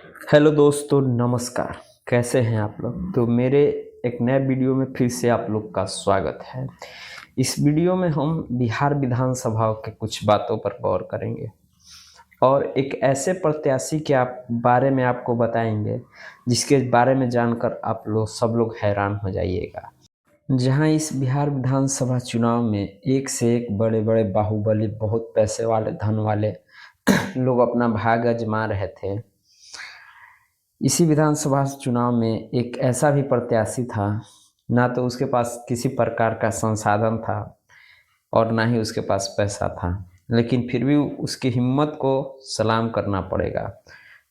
Hello दोस्तों, नमस्कार। कैसे हैं आप लोग? तो मेरे एक नए वीडियो में फिर से आप लोग का स्वागत है। इस वीडियो में हम बिहार विधानसभा के कुछ बातों पर गौर करेंगे और एक ऐसे प्रत्याशी के बारे में आपको बताएंगे जिसके बारे में जानकर आप लोग सब लोग हैरान हो जाइएगा। जहां इस बिहार विधानसभा चुनाव में एक से एक बड़े बड़े बाहुबली, बहुत पैसे वाले, धन वाले लोग अपना भाग आजमा रहे थे। इसी विधानसभा चुनाव में एक ऐसा भी प्रत्याशी था, ना तो उसके पास किसी प्रकार का संसाधन था और ना ही उसके पास पैसा था, लेकिन फिर भी उसकी हिम्मत को सलाम करना पड़ेगा,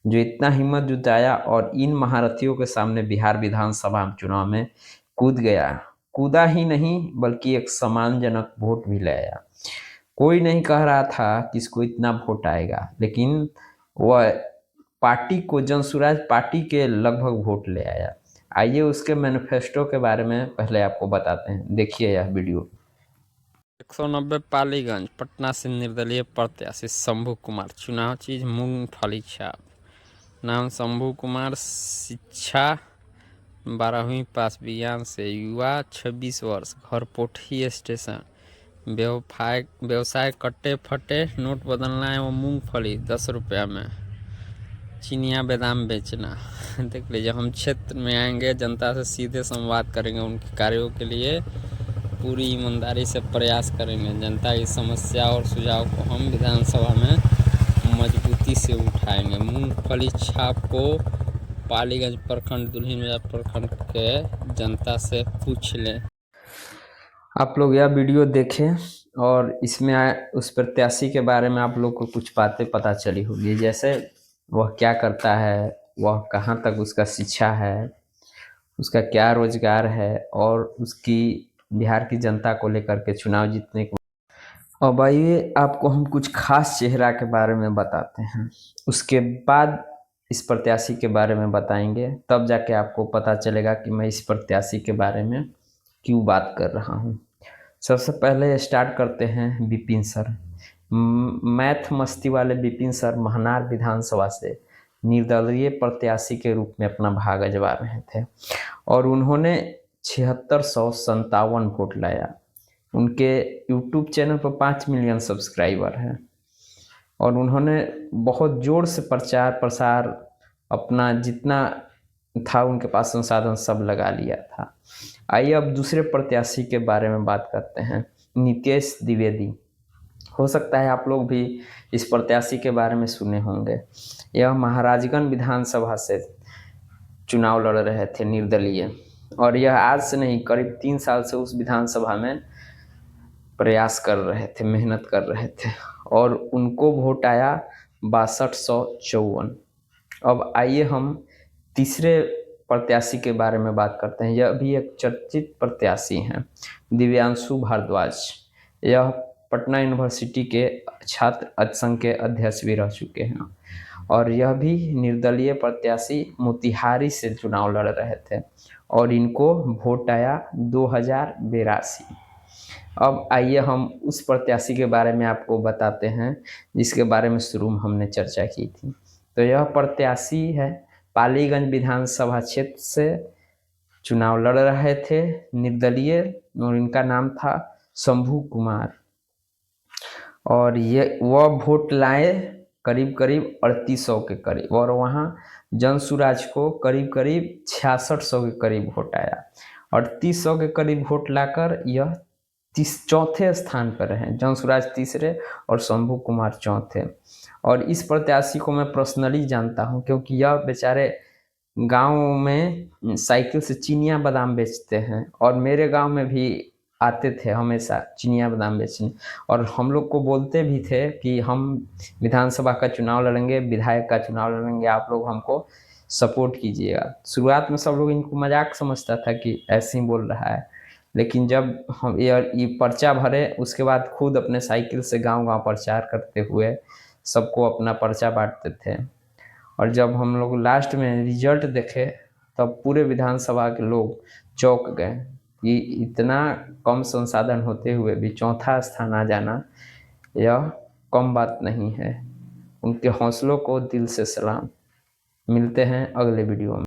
जो इतना हिम्मत जुटाया और इन महारथियों के सामने बिहार विधानसभा चुनाव में कूद गया। कूदा ही नहीं बल्कि एक सम्मानजनक वोट भी ले आया। कोई नहीं कह रहा था कि इसको इतना वोट आएगा, लेकिन वह पार्टी को, जनसुराज पार्टी के लगभग वोट ले आया। आइए उसके मैनिफेस्टो के बारे में पहले आपको बताते हैं, देखिए यह वीडियो। 190 पालीगंज पटना से निर्दलीय प्रत्याशी शंभू कुमार। चुनाव चीज मूंगफली छाप। नाम शंभू कुमार। शिक्षा 12वीं पास विज्ञान से। युवा 26 वर्ष। घर पोठी स्टेशन। व्यवसाय कट्टे फटे नोट बदलना है वो मूंगफली 10 रुपया में। चिनिया बादाम बेचना। देख लीजिए, हम क्षेत्र में आएंगे, जनता से सीधे संवाद करेंगे, उनके कार्यों के लिए पूरी ईमानदारी से प्रयास करेंगे। जनता की समस्या और सुझाव को हम विधानसभा में मजबूती से उठाएंगे। मूंगफली छाप को पालीगंज प्रखंड, दुल्हिन बाजार प्रखंड के जनता से पूछ लें। आप लोग यह वीडियो देखें और इसमें उस प्रत्याशी के बारे में आप लोग को कुछ बातें पता चली होगी, जैसे वह क्या करता है, वह कहाँ तक उसका शिक्षा है, उसका क्या रोजगार है और उसकी बिहार की जनता को लेकर के चुनाव जीतने को। अब आइए आपको हम कुछ खास चेहरा के बारे में बताते हैं, उसके बाद इस प्रत्याशी के बारे में बताएंगे, तब जाके आपको पता चलेगा कि मैं इस प्रत्याशी के बारे में क्यों बात कर रहा हूँ। सबसे पहले स्टार्ट करते हैं विपिन सर। मैथ मस्ती वाले विपिन सर महनार विधानसभा से निर्दलीय प्रत्याशी के रूप में अपना भाग आजमा रहे थे और उन्होंने 7657 वोट लाया। उनके यूट्यूब चैनल पर 5 मिलियन सब्सक्राइबर हैं और उन्होंने बहुत जोर से प्रचार प्रसार, अपना जितना था उनके पास संसाधन सब लगा लिया था। आइए अब दूसरे प्रत्याशी के बारे में बात करते हैं, नितेश द्विवेदी। हो सकता है आप लोग भी इस प्रत्याशी के बारे में सुने होंगे। यह महाराजगंज विधानसभा से चुनाव लड़ रहे थे निर्दलीय, और यह आज से नहीं, करीब 3 साल से उस विधानसभा में प्रयास कर रहे थे, मेहनत कर रहे थे और उनको वोट आया 6254। अब आइए हम तीसरे प्रत्याशी के बारे में बात करते हैं। यह भी एक चर्चित प्रत्याशी हैं, दिव्यांशु भारद्वाज। यह पटना यूनिवर्सिटी के छात्र संघ के अध्यक्ष भी रह चुके हैं और यह भी निर्दलीय प्रत्याशी मोतिहारी से चुनाव लड़ रहे थे और इनको वोट आया 2082। अब आइए हम उस प्रत्याशी के बारे में आपको बताते हैं जिसके बारे में शुरू में हमने चर्चा की थी। तो यह प्रत्याशी है, पालीगंज विधानसभा क्षेत्र से चुनाव लड़ रहे थे निर्दलीय, और इनका नाम था शंभू कुमार। और ये वह वोट लाए करीब करीब 3800 के करीब, और वहाँ जनसुराज को करीब करीब 6600 के करीब वोट आया। 3800 के करीब वोट लाकर यह चौथे स्थान पर हैं। जनसुराज तीसरे और शंभू कुमार चौथे। और इस प्रत्याशी को मैं पर्सनली जानता हूं, क्योंकि यह बेचारे गांव में साइकिल से चिनिया बादाम बेचते हैं और मेरे गांव में भी आते थे हमेशा चिनिया बादाम बेचने, और हम लोग को बोलते भी थे कि हम विधानसभा का चुनाव लड़ेंगे, विधायक का चुनाव लड़ेंगे, आप लोग हमको सपोर्ट कीजिएगा। शुरुआत में सब लोग इनको मजाक समझता था कि ऐसे ही बोल रहा है, लेकिन जब हम ये पर्चा भरे उसके बाद खुद अपने साइकिल से गांव गांव प्रचार करते हुए सबको अपना पर्चा बांटते थे। और जब हम लोग लास्ट में रिजल्ट देखे तब पूरे विधानसभा के लोग चौंक गए कि इतना कम संसाधन होते हुए भी चौथा स्थान आ जाना यह कम बात नहीं है। उनके हौसलों को दिल से सलाम। मिलते हैं अगले वीडियो में।